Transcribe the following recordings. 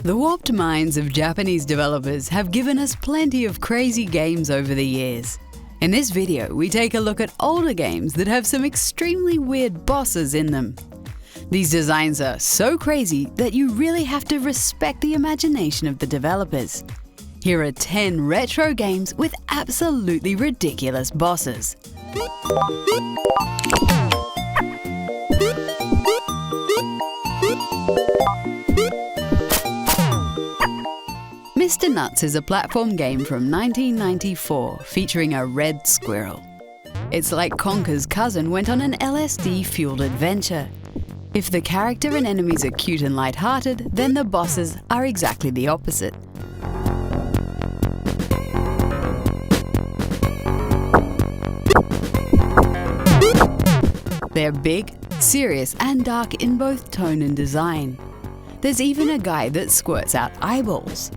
The warped minds of Japanese developers have given us plenty of crazy games over the years. In this video, we take a look at older games that have some extremely weird bosses in them. These designs are so crazy that you really have to respect the imagination of the developers. Here are 10 retro games with absolutely ridiculous bosses. Mr. Nutz is a platform game from 1994 featuring a red squirrel. It's like Conker's cousin went on an LSD-fueled adventure. If the character and enemies are cute and light-hearted, then the bosses are exactly the opposite. They're big, serious, and dark in both tone and design. There's even a guy that squirts out eyeballs.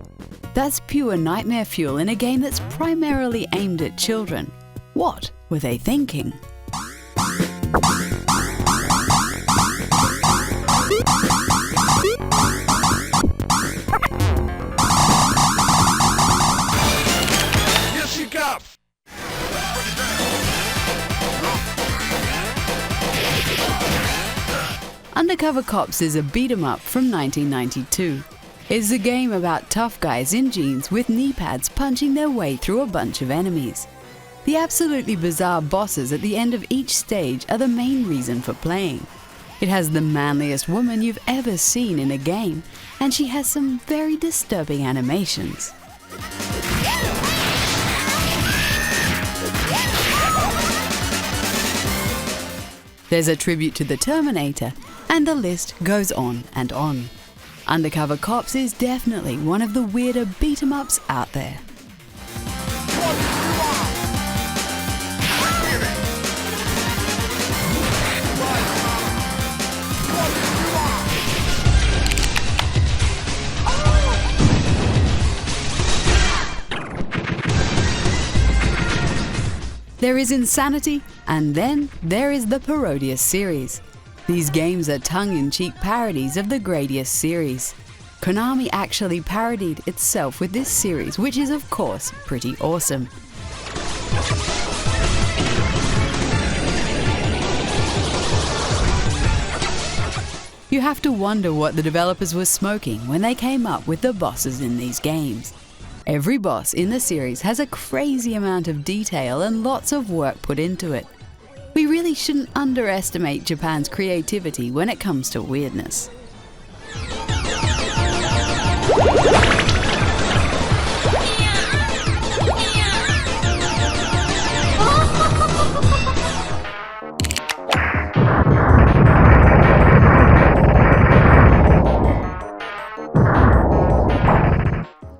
That's pure nightmare fuel in a game that's primarily aimed at children. What were they thinking? Here she comes! Undercover Cops is a beat-em-up from 1992. It's a game about tough guys in jeans with knee pads punching their way through a bunch of enemies. The absolutely bizarre bosses at the end of each stage are the main reason for playing. It has the manliest woman you've ever seen in a game, and she has some very disturbing animations. There's a tribute to the Terminator, and the list goes on and on. Undercover Cops is definitely one of the weirder beat-em-ups out there. There is Insanity, and then there is the Parodius series. These games are tongue-in-cheek parodies of the Gradius series. Konami actually parodied itself with this series, which is of course pretty awesome. You have to wonder what the developers were smoking when they came up with the bosses in these games. Every boss in the series has a crazy amount of detail and lots of work put into it. We really shouldn't underestimate Japan's creativity when it comes to weirdness.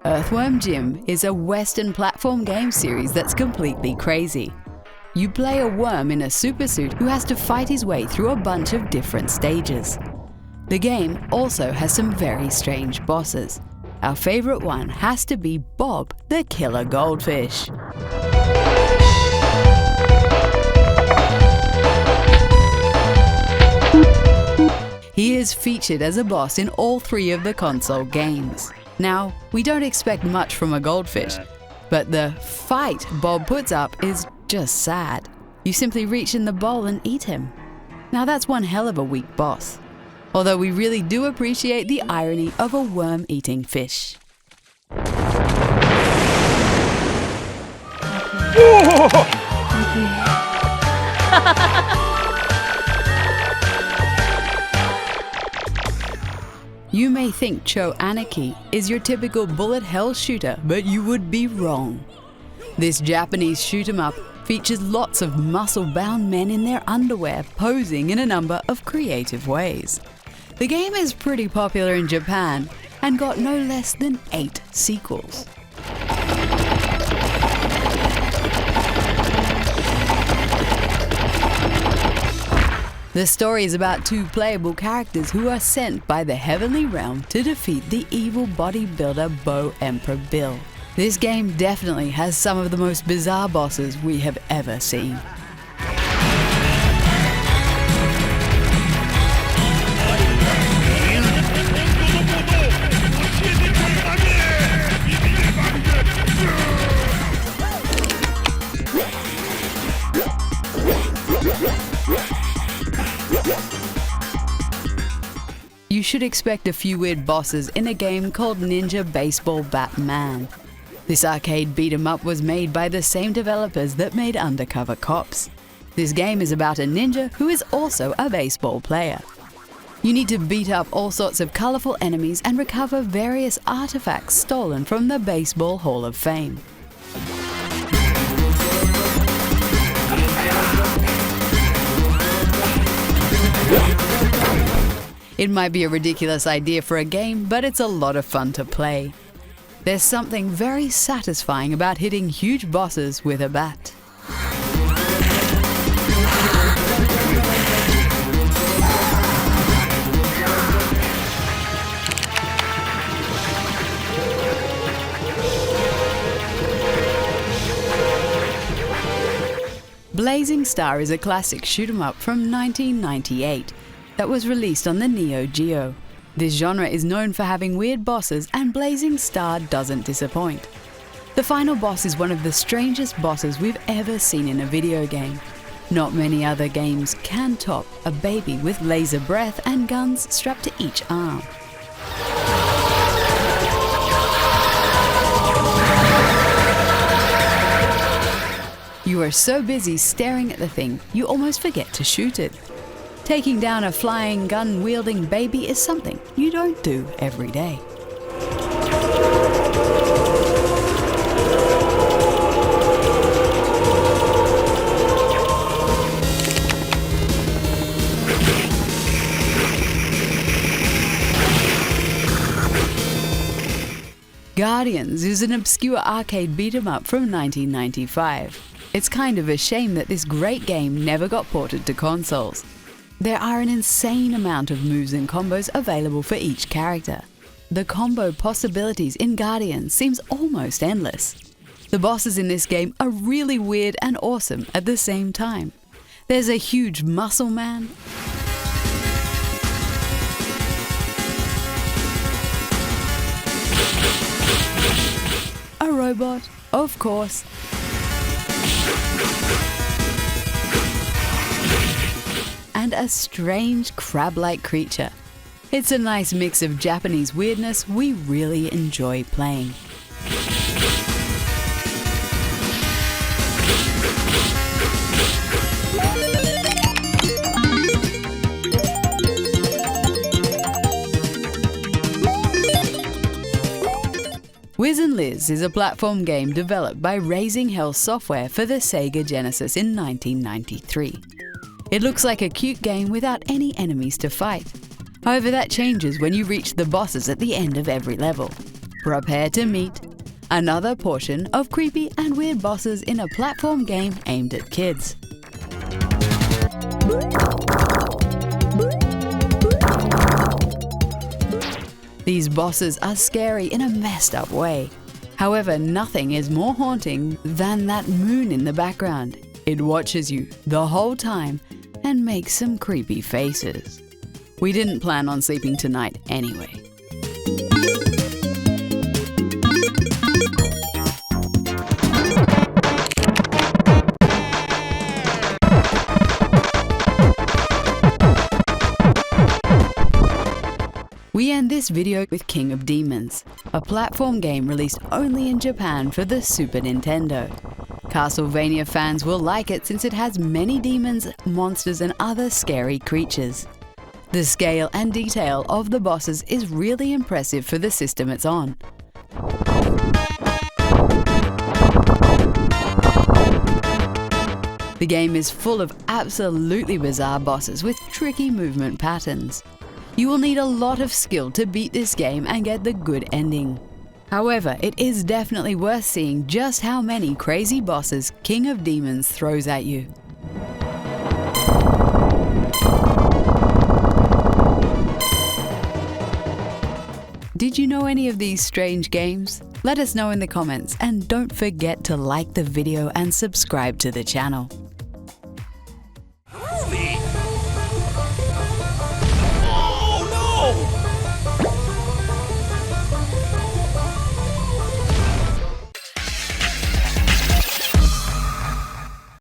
Earthworm Jim is a Western platform game series that's completely crazy. You play a worm in a supersuit who has to fight his way through a bunch of different stages. The game also has some very strange bosses. Our favorite one has to be Bob the Killer Goldfish. He is featured as a boss in all 3 of the console games. Now, we don't expect much from a goldfish, but the fight Bob puts up is just sad. You simply reach in the bowl and eat him. Now that's one hell of a weak boss. Although we really do appreciate the irony of a worm-eating fish. You may think Cho Aniki is your typical bullet hell shooter, but you would be wrong. This Japanese shoot-'em-up features lots of muscle-bound men in their underwear posing in a number of creative ways. The game is pretty popular in Japan and got no less than 8 sequels. The story is about 2 playable characters who are sent by the Heavenly Realm to defeat the evil bodybuilder Bo Emperor Bill. This game definitely has some of the most bizarre bosses we have ever seen. you should expect a few weird bosses in a game called Ninja Baseball Batman. This arcade beat-em-up was made by the same developers that made Undercover Cops. This game is about a ninja who is also a baseball player. You need to beat up all sorts of colourful enemies and recover various artifacts stolen from the Baseball Hall of Fame. It might be a ridiculous idea for a game, but it's a lot of fun to play. There's something very satisfying about hitting huge bosses with a bat. Blazing Star is a classic shoot-'em-up from 1998 that was released on the Neo Geo. This genre is known for having weird bosses, and Blazing Star doesn't disappoint. The final boss is one of the strangest bosses we've ever seen in a video game. Not many other games can top a baby with laser breath and guns strapped to each arm. You are so busy staring at the thing, you almost forget to shoot it. Taking down a flying gun-wielding baby is something you don't do every day. Guardians is an obscure arcade beat-em-up from 1995. It's kind of a shame that this great game never got ported to consoles. There are an insane amount of moves and combos available for each character. The combo possibilities in Guardians seems almost endless. The bosses in this game are really weird and awesome at the same time. There's a huge muscle man, a robot, of course, and a strange crab-like creature. It's a nice mix of Japanese weirdness we really enjoy playing. Wiz & Liz is a platform game developed by Raising Hell Software for the Sega Genesis in 1993. It looks like a cute game without any enemies to fight. However, that changes when you reach the bosses at the end of every level. Prepare to meet another portion of creepy and weird bosses in a platform game aimed at kids. These bosses are scary in a messed up way. However, nothing is more haunting than that moon in the background. It watches you the whole time and makes some creepy faces. We didn't plan on sleeping tonight anyway. We end this video with King of Demons, a platform game released only in Japan for the Super Nintendo. Castlevania fans will like it since it has many demons, monsters and other scary creatures. The scale and detail of the bosses is really impressive for the system it's on. The game is full of absolutely bizarre bosses with tricky movement patterns. You will need a lot of skill to beat this game and get the good ending. However, it is definitely worth seeing just how many crazy bosses King of Demons throws at you. Did you know any of these strange games? Let us know in the comments, and don't forget to like the video and subscribe to the channel.